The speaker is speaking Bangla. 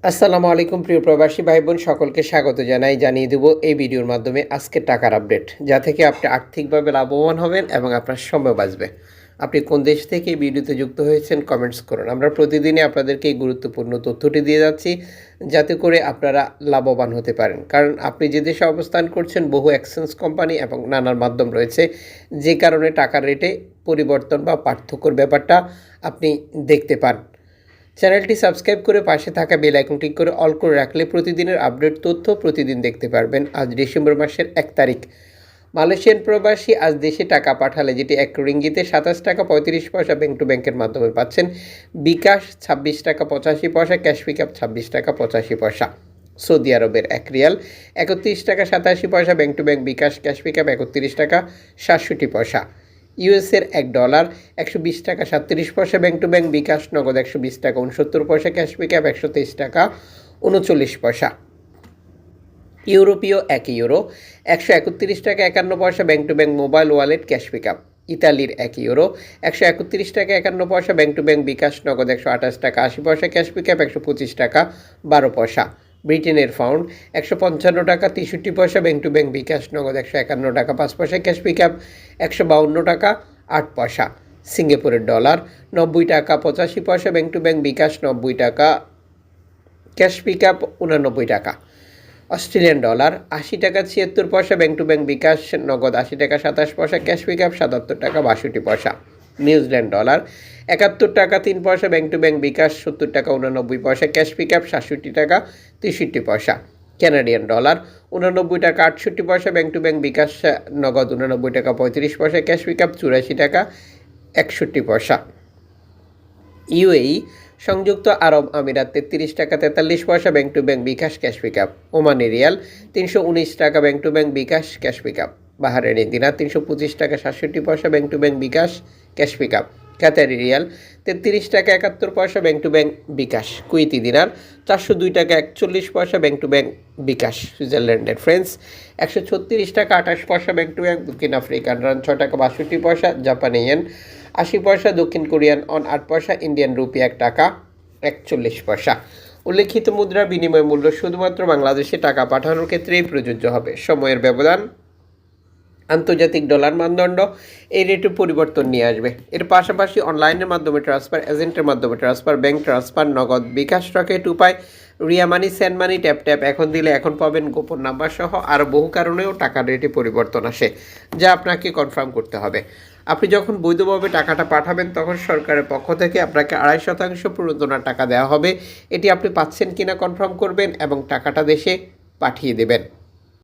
আসসালামু আলাইকুম প্রিয় প্রবাসী ভাই বোন সকলকে স্বাগত জানিয়ে দেব এই ভিডিওর মাধ্যমে আজকের টাকার আপডেট যা থেকে আপনি আর্থিকভাবে লাভবান হবেন এবং আপনার সময় বাঁচবে। আপনি কোন দেশ থেকে এই ভিডিওতে যুক্ত হয়েছেন কমেন্টস করুন। আমরা প্রতিদিনই আপনাদেরকে এই গুরুত্বপূর্ণ তথ্যটি দিয়ে যাচ্ছি যাতে করে আপনারা লাভবান হতে পারেন, কারণ আপনি যে দেশে অবস্থান করছেন বহু এক্সচেঞ্জ কোম্পানি এবং নানান মাধ্যম রয়েছে, যে কারণে টাকার রেটে পরিবর্তন বা পার্থক্যর ব্যাপারটা আপনি দেখতে পান। চ্যানেলটি সাবস্ক্রাইব করে পাশে থাকা বেল আইকন ক্লিক করে অল করে রাখলে প্রতিদিনের আপডেট তথ্য প্রতিদিন দেখতে পারবেন। আজ ডিসেম্বর মাসের 1 তারিখ। মালয়েশিয়ান প্রবাসী আজ দেশে টাকা পাঠালে যেটি 1 রিঙ্গিতে 27 টাকা 35 পয়সা ব্যাংক টু ব্যাংকের মাধ্যমে পাচ্ছেন। বিকাশ 26 টাকা 85 পয়সা, ক্যাশ পিকআপ 26 টাকা 85 পয়সা। সৌদি আরবের 1 রিয়াল 31 টাকা 87 পয়সা bank to bank, bKash cash pickup 31 টাকা 67 পয়সা। ইউএসের $1 120 টাকা 37 পয়সা ব্যাংক টু ব্যাংক, বিকাশ নগদ 120 টাকা 69 পয়সা, ক্যাশ পিকআপ 123 টাকা 39 পয়সা। ইউরোপীয় 1 ইউরো 131 টাকা 51 পয়সা bank to bank, mobile wallet cash pickup. ইতালির 1 ইউরো 131 টাকা 51 পয়সা ব্যাংক টু ব্যাংক, বিকাশ নগদ 128 টাকা 80 পয়সা, ক্যাশ পিকআপ 125 টাকা 12 পয়সা। ব্রিটেনের পাউন্ড 155 টাকা 63 পয়সা ব্যাংক টু ব্যাংক, বিকাশ নগদ 151 টাকা 5 পয়সা, ক্যাশ পিকআপ 152 টাকা 8 পয়সা। সিঙ্গাপুরের ডলার 90 টাকা 85 পয়সা ব্যাংক টু ব্যাংক, বিকাশ 90 টাকা, ক্যাশ পিকআপ 89 টাকা। অস্ট্রেলিয়ান ডলার 80 টাকা 76 পয়সা ব্যাংক টু ব্যাংক, বিকাশ নগদ 80 টাকা 27 পয়সা, ক্যাশ পিকআপ 77 টাকা 62 পয়সা। নিউজিল্যান্ড ডলার 71 টাকা 3 পয়সা ব্যাংক টু ব্যাংক, বিকাশ 70 টাকা 89 পয়সা, ক্যাশ পিকআপ 67 টাকা 63 পয়সা। কানাডিয়ান ডলার 89 টাকা 68 পয়সা ব্যাংক টু ব্যাংক, বিকাশ নগদ 89 টাকা 35 পয়সা, ক্যাশ পিকআপ 84 টাকা 61 পয়সা। ইউএই সংযুক্ত আরব আমিরাত 33 টাকা 43 পয়সা bank to bank, bKash cash pickup. Omani রিয়াল 319 টাকা bank to bank, bKash cash pickup. Bahraini দিনার 325 টাকা 67 পয়সা bank to bank, bKash cash pickup. Qatari রিয়াল 33 টাকা 71 পয়সা bank to bank, bKash. Kuwaiti দিনার 402 টাকা 41 পয়সা ব্যাংক টু ব্যাংক, বিকাশ। সুইজারল্যান্ডের ফ্রেন্স 136 টাকা 28 পয়সা ব্যাংক টু ব্যাংক, দক্ষিণ আফ্রিকান রান 6 টাকা 62 পয়সা, জাপানি ইয়েন 80 পয়সা, দক্ষিণ কোরিয়ান অন 8 পয়সা, ইন্ডিয়ান রুপি 1 টাকা 41 পয়সা। উল্লেখিত মুদ্রার বিনিময় মূল্য শুধুমাত্র বাংলাদেশে টাকা পাঠানোর ক্ষেত্রেই প্রযোজ্য হবে। সময়ের ব্যবধান আন্তর্জাতিক ডলার মানদণ্ড এই রেটে পরিবর্তন নিয়ে আসবে। এর পাশাপাশি অনলাইনের মাধ্যমে ট্রান্সফার, এজেন্টের মাধ্যমে ট্রান্সফার, ব্যাংক ট্রান্সফার, নগদ, বিকাশ, রকেট উপায়, রিয়া মানি, সেন্ড মানি, ট্যাপ এখন দিলে এখন পাবেন গোপন নাম্বার সহ আরও বহু কারণেও টাকার রেটে পরিবর্তন আসে, যা আপনাকে কনফার্ম করতে হবে। আপনি যখন বৈধভাবে টাকাটা পাঠাবেন তখন সরকারের পক্ষ থেকে আপনাকে 2.5% প্রণোদনার টাকা দেওয়া হবে। এটি আপনি পাচ্ছেন কিনা কনফার্ম করবেন এবং টাকাটা দেশে পাঠিয়ে দেবেন।